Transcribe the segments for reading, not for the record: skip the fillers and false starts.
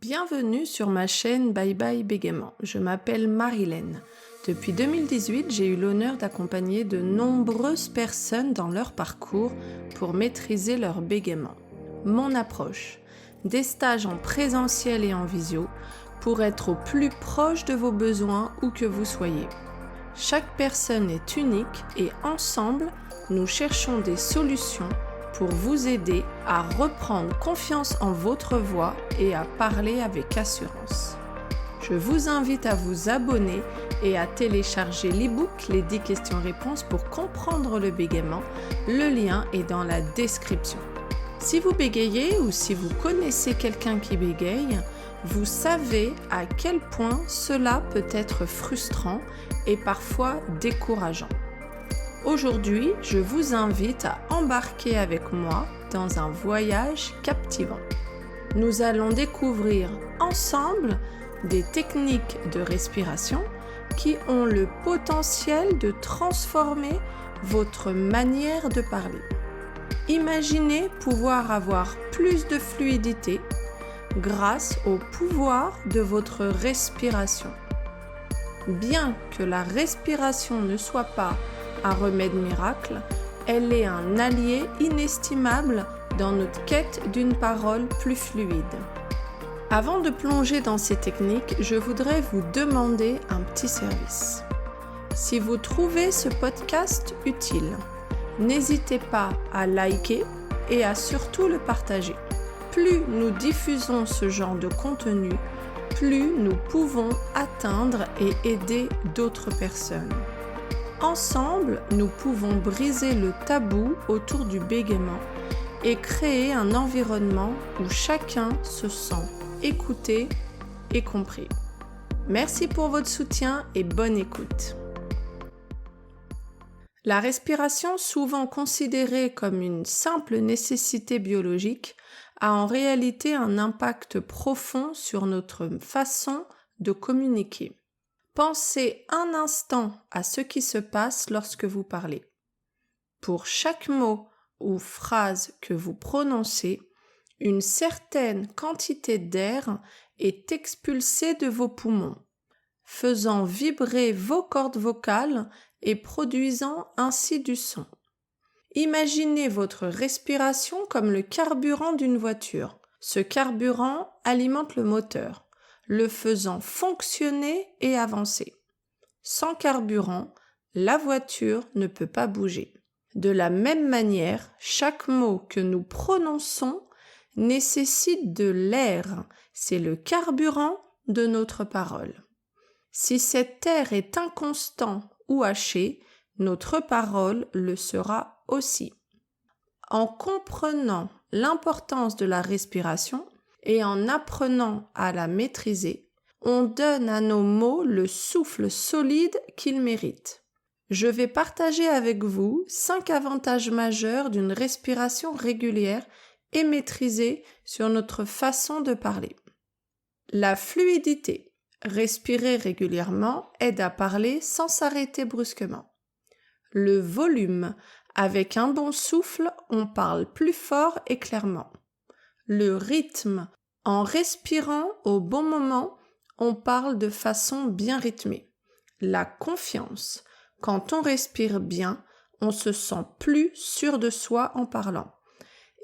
Bienvenue sur ma chaîne Bye Bye Bégaiement. Je m'appelle Marilène. Depuis 2018, j'ai eu l'honneur d'accompagner de nombreuses personnes dans leur parcours pour maîtriser leur bégaiement. Mon approche, des stages en présentiel et en visio pour être au plus proche de vos besoins où que vous soyez. Chaque personne est unique et ensemble, nous cherchons des solutions pour vous aider à reprendre confiance en votre voix et à parler avec assurance. Je vous invite à vous abonner et à télécharger l'e-book Les 10 questions-réponses pour comprendre le bégaiement. Le lien est dans la description. Si vous bégayez ou si vous connaissez quelqu'un qui bégaye, vous savez à quel point cela peut être frustrant et parfois décourageant. Aujourd'hui, je vous invite à embarquer avec moi dans un voyage captivant. Nous allons découvrir ensemble des techniques de respiration qui ont le potentiel de transformer votre manière de parler. Imaginez pouvoir avoir plus de fluidité grâce au pouvoir de votre respiration. Bien que la respiration ne soit pas un remède miracle, elle est un allié inestimable dans notre quête d'une parole plus fluide. Avant de plonger dans ces techniques, je voudrais vous demander un petit service. Si vous trouvez ce podcast utile, n'hésitez pas à liker et à surtout le partager. Plus nous diffusons ce genre de contenu, plus nous pouvons atteindre et aider d'autres personnes. Ensemble, nous pouvons briser le tabou autour du bégaiement et créer un environnement où chacun se sent écouté et compris. Merci pour votre soutien et bonne écoute. La respiration, souvent considérée comme une simple nécessité biologique, a en réalité un impact profond sur notre façon de communiquer. Pensez un instant à ce qui se passe lorsque vous parlez. Pour chaque mot ou phrase que vous prononcez, une certaine quantité d'air est expulsée de vos poumons, faisant vibrer vos cordes vocales et produisant ainsi du son. Imaginez votre respiration comme le carburant d'une voiture. Ce carburant alimente le moteur, le faisant fonctionner et avancer. Sans carburant, la voiture ne peut pas bouger. De la même manière, chaque mot que nous prononçons nécessite de l'air. C'est le carburant de notre parole. Si cet air est inconstant ou haché, notre parole le sera aussi. En comprenant l'importance de la respiration, et en apprenant à la maîtriser, on donne à nos mots le souffle solide qu'ils méritent. Je vais partager avec vous 5 avantages majeurs d'une respiration régulière et maîtrisée sur notre façon de parler. La fluidité. Respirer régulièrement aide à parler sans s'arrêter brusquement. Le volume. Avec un bon souffle, on parle plus fort et clairement. Le rythme. En respirant au bon moment, on parle de façon bien rythmée. La confiance. Quand on respire bien, on se sent plus sûr de soi en parlant.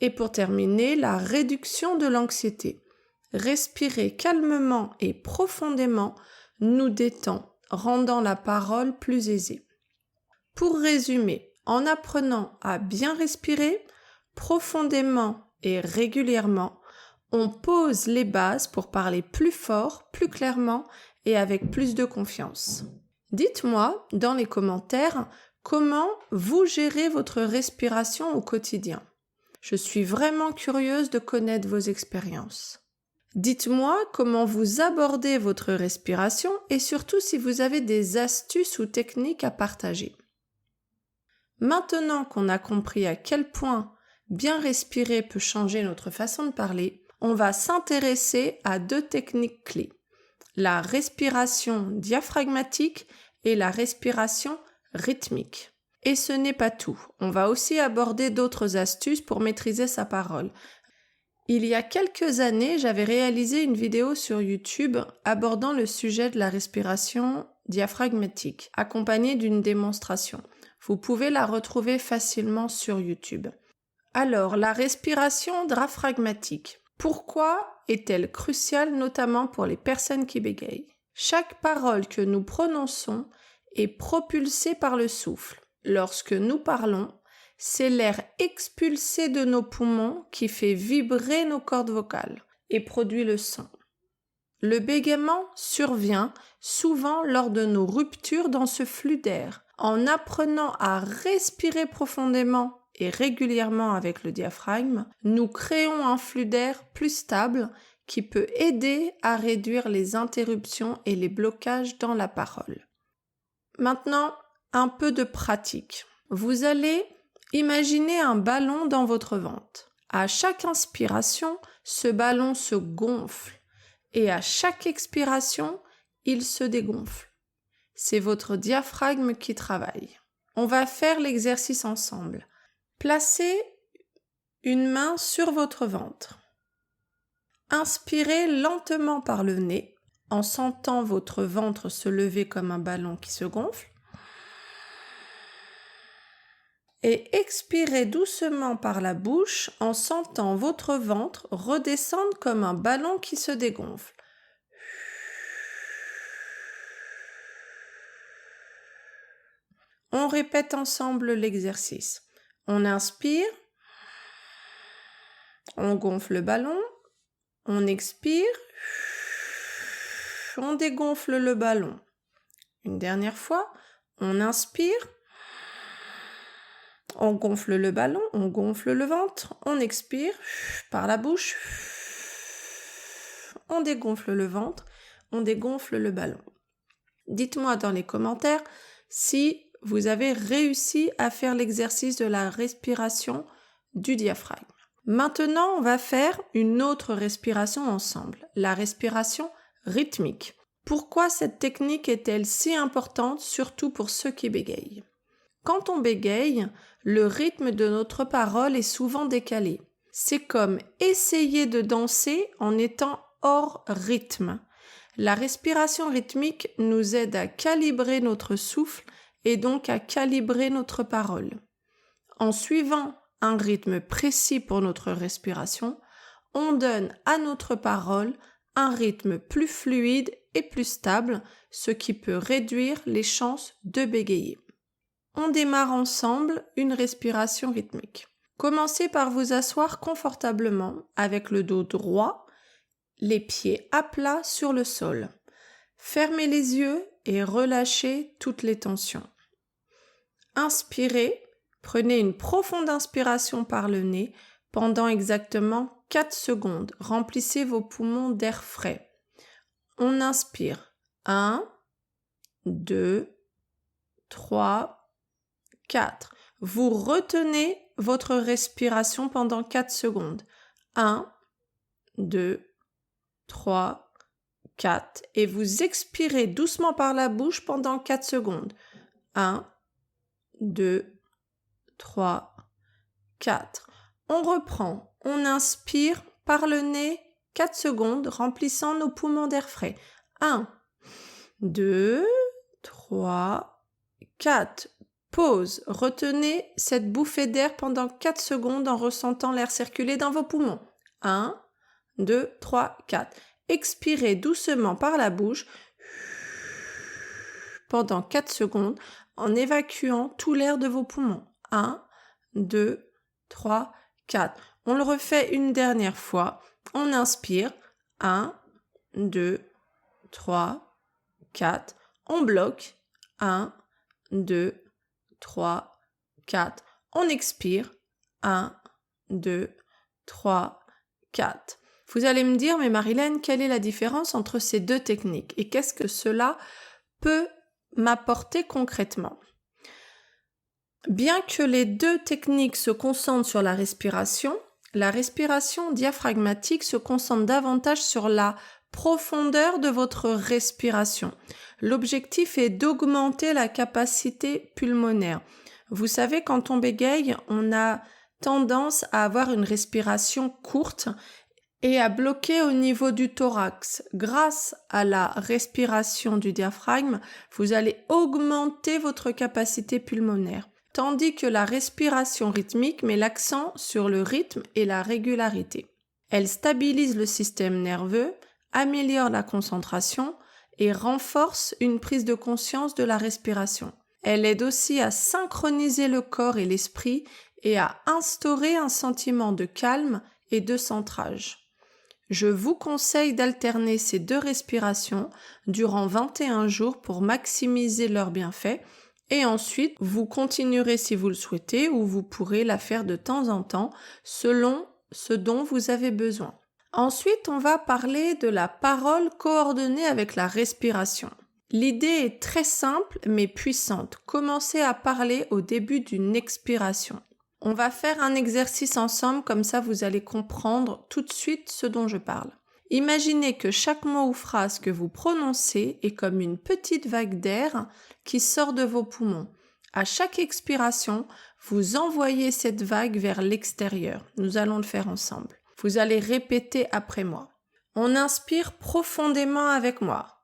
Et pour terminer, la réduction de l'anxiété. Respirer calmement et profondément nous détend, rendant la parole plus aisée. Pour résumer, en apprenant à bien respirer, profondément et régulièrement, on pose les bases pour parler plus fort, plus clairement et avec plus de confiance. Dites-moi dans les commentaires comment vous gérez votre respiration au quotidien. Je suis vraiment curieuse de connaître vos expériences. Dites-moi comment vous abordez votre respiration et surtout si vous avez des astuces ou techniques à partager. Maintenant qu'on a compris à quel point bien respirer peut changer notre façon de parler, on va s'intéresser à 2 techniques clés. La respiration diaphragmatique et la respiration rythmique. Et ce n'est pas tout. On va aussi aborder d'autres astuces pour maîtriser sa parole. Il y a quelques années, j'avais réalisé une vidéo sur YouTube abordant le sujet de la respiration diaphragmatique, accompagnée d'une démonstration. Vous pouvez la retrouver facilement sur YouTube. Alors, la respiration diaphragmatique. Pourquoi est-elle cruciale, notamment pour les personnes qui bégayent? Chaque parole que nous prononçons est propulsée par le souffle. Lorsque nous parlons, c'est l'air expulsé de nos poumons qui fait vibrer nos cordes vocales et produit le son. Le bégaiement survient souvent lors de nos ruptures dans ce flux d'air. En apprenant à respirer profondément et régulièrement avec le diaphragme, nous créons un flux d'air plus stable qui peut aider à réduire les interruptions et les blocages dans la parole. Maintenant, un peu de pratique. Vous allez imaginer un ballon dans votre ventre. À chaque inspiration, ce ballon se gonfle et à chaque expiration, il se dégonfle. C'est votre diaphragme qui travaille. On va faire l'exercice ensemble. Placez une main sur votre ventre. Inspirez lentement par le nez en sentant votre ventre se lever comme un ballon qui se gonfle. Et expirez doucement par la bouche en sentant votre ventre redescendre comme un ballon qui se dégonfle. On répète ensemble l'exercice. On inspire, on gonfle le ballon, on expire, on dégonfle le ballon. Une dernière fois, on inspire, on gonfle le ballon, on gonfle le ventre, on expire par la bouche, on dégonfle le ventre, on dégonfle le ballon. Dites-moi dans les commentaires si vous avez réussi à faire l'exercice de la respiration du diaphragme. Maintenant, on va faire une autre respiration ensemble, la respiration rythmique. Pourquoi cette technique est-elle si importante, surtout pour ceux qui bégayent? Quand on bégaye, le rythme de notre parole est souvent décalé. C'est comme essayer de danser en étant hors rythme. La respiration rythmique nous aide à calibrer notre souffle et donc à calibrer notre parole. En suivant un rythme précis pour notre respiration, on donne à notre parole un rythme plus fluide et plus stable, ce qui peut réduire les chances de bégayer. On démarre ensemble une respiration rythmique. Commencez par vous asseoir confortablement avec le dos droit, les pieds à plat sur le sol. Fermez les yeux et relâchez toutes les tensions. Inspirez, prenez une profonde inspiration par le nez pendant exactement 4 secondes. Remplissez vos poumons d'air frais. On inspire. 1, 2, 3, 4. Vous retenez votre respiration pendant 4 secondes. 1, 2, 3, 4. Et vous expirez doucement par la bouche pendant 4 secondes. 1, 2, 3, 4. On reprend. On inspire par le nez 4 secondes, remplissant nos poumons d'air frais. 1, 2, 3, 4. Pause. Retenez cette bouffée d'air pendant 4 secondes en ressentant l'air circuler dans vos poumons. 1, 2, 3, 4. Expirez doucement par la bouche pendant 4 secondes en évacuant tout l'air de vos poumons. 1, 2, 3, 4. On le refait une dernière fois. On inspire. 1, 2, 3, 4. On bloque. 1, 2, 3, 4. On expire. 1, 2, 3, 4. Vous allez me dire, mais Marilène, quelle est la différence entre ces deux techniques et qu'est-ce que cela peut m'apporter concrètement? Bien que les deux techniques se concentrent sur la respiration diaphragmatique se concentre davantage sur la profondeur de votre respiration. L'objectif est d'augmenter la capacité pulmonaire. Vous savez, quand on bégaye, on a tendance à avoir une respiration courte et à bloquer au niveau du thorax. Grâce à la respiration du diaphragme, vous allez augmenter votre capacité pulmonaire, tandis que la respiration rythmique met l'accent sur le rythme et la régularité. Elle stabilise le système nerveux, améliore la concentration et renforce une prise de conscience de la respiration. Elle aide aussi à synchroniser le corps et l'esprit et à instaurer un sentiment de calme et de centrage. Je vous conseille d'alterner ces deux respirations durant 21 jours pour maximiser leurs bienfaits et ensuite vous continuerez si vous le souhaitez ou vous pourrez la faire de temps en temps selon ce dont vous avez besoin. Ensuite, on va parler de la parole coordonnée avec la respiration. L'idée est très simple mais puissante. Commencez à parler au début d'une expiration. On va faire un exercice ensemble, comme ça vous allez comprendre tout de suite ce dont je parle. Imaginez que chaque mot ou phrase que vous prononcez est comme une petite vague d'air qui sort de vos poumons. À chaque expiration, vous envoyez cette vague vers l'extérieur. Nous allons le faire ensemble. Vous allez répéter après moi. On inspire profondément avec moi.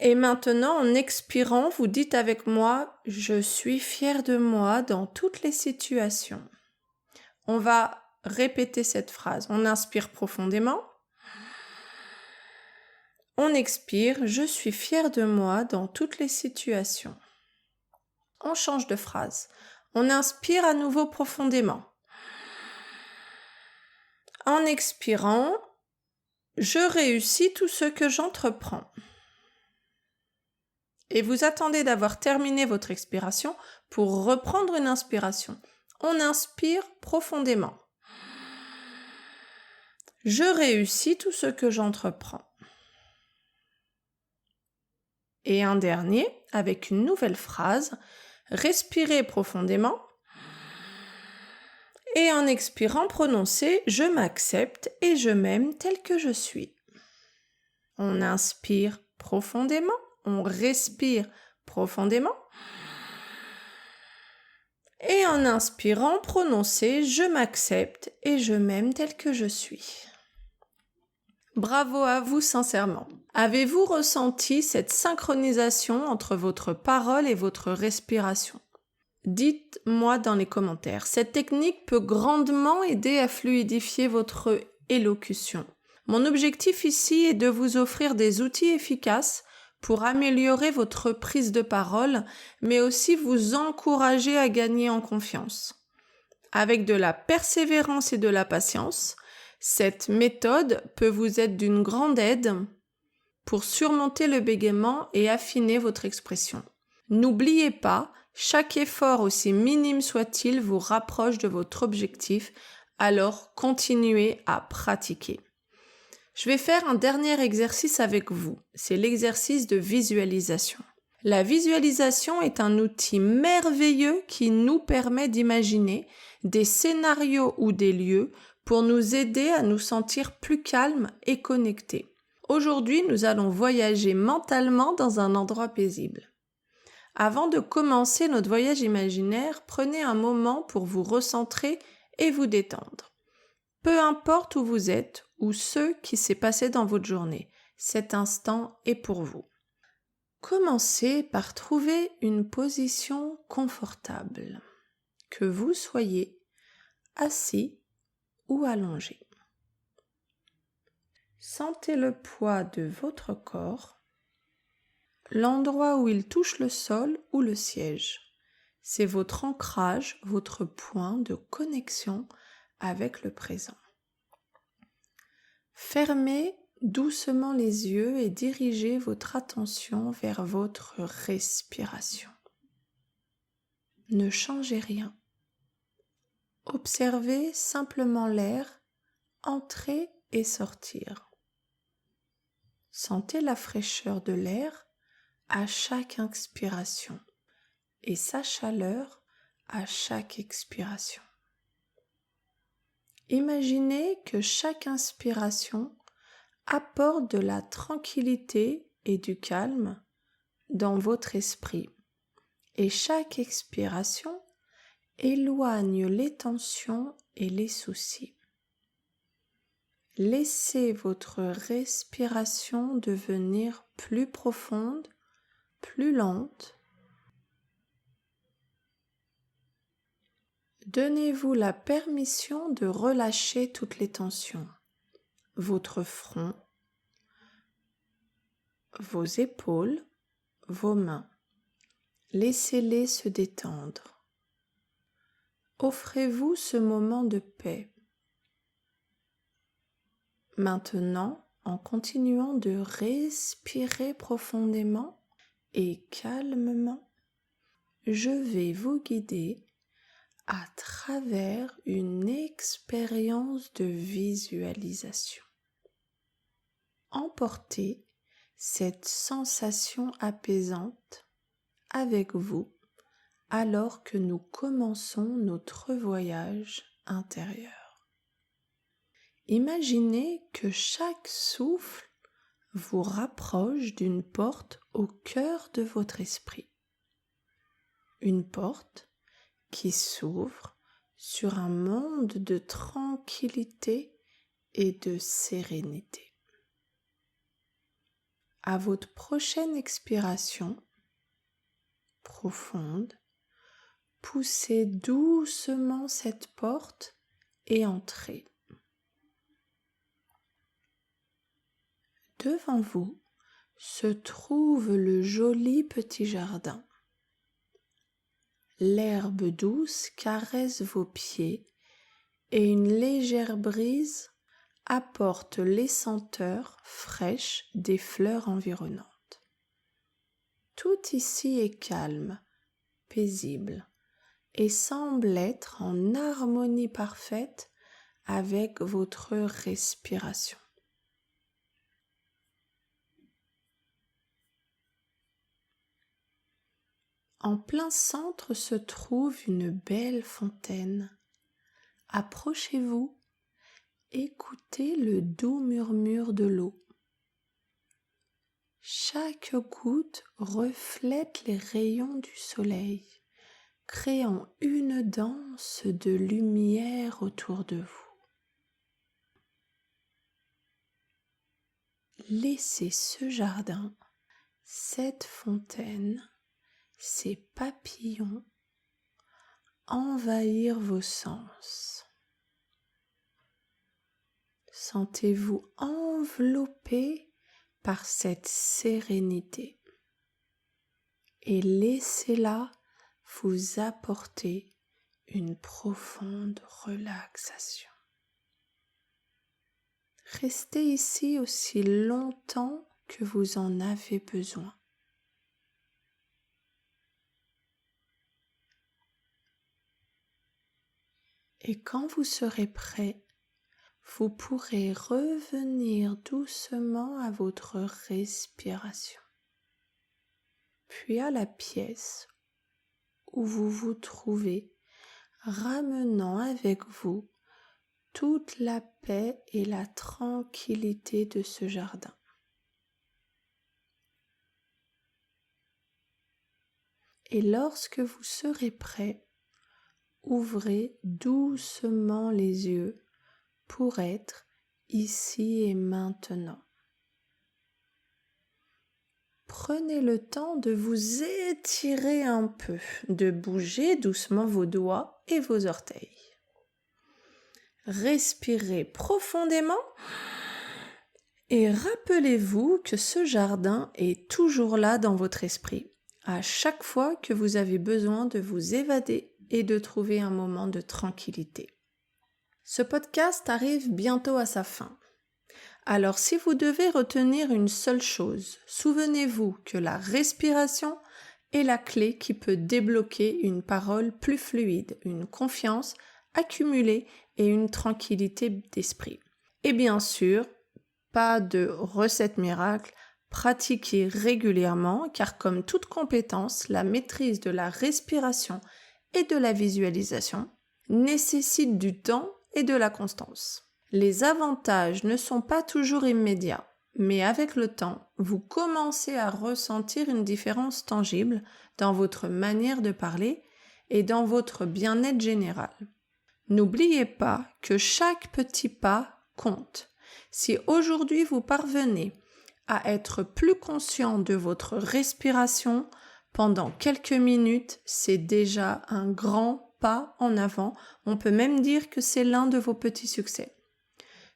Et maintenant, en expirant, vous dites avec moi « Je suis fière de moi dans toutes les situations ». On va répéter cette phrase. On inspire profondément. On expire « Je suis fière de moi dans toutes les situations ». On change de phrase. On inspire à nouveau profondément. En expirant, je réussis tout ce que j'entreprends. Et vous attendez d'avoir terminé votre expiration pour reprendre une inspiration. On inspire profondément. Je réussis tout ce que j'entreprends. Et un dernier, avec une nouvelle phrase, respirez profondément. Et en expirant, prononcez « Je m'accepte et je m'aime tel que je suis ». On inspire profondément. On respire profondément. Et en inspirant, prononcez « Je m'accepte et je m'aime tel que je suis ». Bravo à vous sincèrement. Avez-vous ressenti cette synchronisation entre votre parole et votre respiration ? Dites-moi dans les commentaires. Cette technique peut grandement aider à fluidifier votre élocution. Mon objectif ici est de vous offrir des outils efficaces pour améliorer votre prise de parole, mais aussi vous encourager à gagner en confiance. Avec de la persévérance et de la patience, cette méthode peut vous être d'une grande aide pour surmonter le bégaiement et affiner votre expression. N'oubliez pas, chaque effort, aussi minime soit-il, vous rapproche de votre objectif, alors continuez à pratiquer. Je vais faire un dernier exercice avec vous, c'est l'exercice de visualisation. La visualisation est un outil merveilleux qui nous permet d'imaginer des scénarios ou des lieux pour nous aider à nous sentir plus calmes et connectés. Aujourd'hui, nous allons voyager mentalement dans un endroit paisible. Avant de commencer notre voyage imaginaire, prenez un moment pour vous recentrer et vous détendre. Peu importe où vous êtes ou ce qui s'est passé dans votre journée, cet instant est pour vous. Commencez par trouver une position confortable, que vous soyez assis ou allongé. Sentez le poids de votre corps, l'endroit où il touche le sol ou le siège. C'est votre ancrage, votre point de connexion avec le présent. Fermez doucement les yeux et dirigez votre attention vers votre respiration. Ne changez rien. Observez simplement l'air entrer et sortir. Sentez la fraîcheur de l'air à chaque inspiration et sa chaleur à chaque expiration. Imaginez que chaque inspiration apporte de la tranquillité et du calme dans votre esprit et chaque expiration éloigne les tensions et les soucis. Laissez votre respiration devenir plus profonde, plus lente. Donnez-vous la permission de relâcher toutes les tensions. Votre front, vos épaules, vos mains. Laissez-les se détendre. Offrez-vous ce moment de paix. Maintenant, en continuant de respirer profondément et calmement, je vais vous guider à travers une expérience de visualisation. Emportez cette sensation apaisante avec vous alors que nous commençons notre voyage intérieur. Imaginez que chaque souffle vous rapproche d'une porte au cœur de votre esprit. Une porte qui s'ouvre sur un monde de tranquillité et de sérénité. À votre prochaine expiration profonde, poussez doucement cette porte et entrez. Devant vous se trouve le joli petit jardin. L'herbe douce caresse vos pieds et une légère brise apporte les senteurs fraîches des fleurs environnantes. Tout ici est calme, paisible et semble être en harmonie parfaite avec votre respiration. En plein centre se trouve une belle fontaine. Approchez-vous, écoutez le doux murmure de l'eau. Chaque goutte reflète les rayons du soleil, créant une danse de lumière autour de vous. Laissez ce jardin, cette fontaine, ces papillons envahir vos sens. Sentez-vous enveloppé par cette sérénité et laissez-la vous apporter une profonde relaxation. Restez ici aussi longtemps que vous en avez besoin. Et quand vous serez prêt, vous pourrez revenir doucement à votre respiration, puis à la pièce où vous vous trouvez, ramenant avec vous toute la paix et la tranquillité de ce jardin. Et lorsque vous serez prêt, ouvrez doucement les yeux pour être ici et maintenant. Prenez le temps de vous étirer un peu, de bouger doucement vos doigts et vos orteils. Respirez profondément et rappelez-vous que ce jardin est toujours là dans votre esprit, à chaque fois que vous avez besoin de vous évader et de trouver un moment de tranquillité. Ce podcast arrive bientôt à sa fin. Alors si vous devez retenir une seule chose, souvenez-vous que la respiration est la clé qui peut débloquer une parole plus fluide, une confiance accumulée et une tranquillité d'esprit. Et bien sûr, pas de recette miracle, pratiquez régulièrement car comme toute compétence, la maîtrise de la respiration et de la visualisation nécessite du temps et de la constance. Les avantages ne sont pas toujours immédiats, mais avec le temps, vous commencez à ressentir une différence tangible dans votre manière de parler et dans votre bien-être général. N'oubliez pas que chaque petit pas compte Si aujourd'hui vous parvenez à être plus conscient de votre respiration pendant quelques minutes, c'est déjà un grand pas en avant. On peut même dire que c'est l'un de vos petits succès.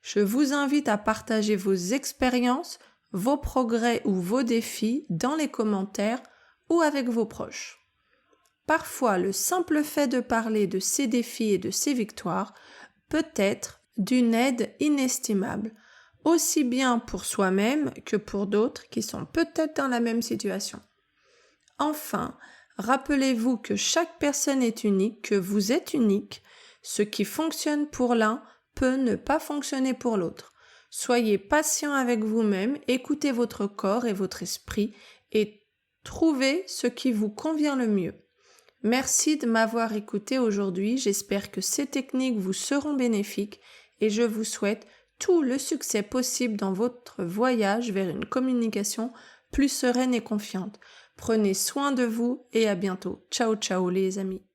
Je vous invite à partager vos expériences, vos progrès ou vos défis dans les commentaires ou avec vos proches. Parfois, le simple fait de parler de ces défis et de ces victoires peut être d'une aide inestimable, aussi bien pour soi-même que pour d'autres qui sont peut-être dans la même situation. Enfin, rappelez-vous que chaque personne est unique, que vous êtes unique. Ce qui fonctionne pour l'un peut ne pas fonctionner pour l'autre. Soyez patient avec vous-même, écoutez votre corps et votre esprit et trouvez ce qui vous convient le mieux. Merci de m'avoir écouté aujourd'hui, j'espère que ces techniques vous seront bénéfiques et je vous souhaite tout le succès possible dans votre voyage vers une communication plus sereine et confiante. Prenez soin de vous et à bientôt. Ciao ciao les amis.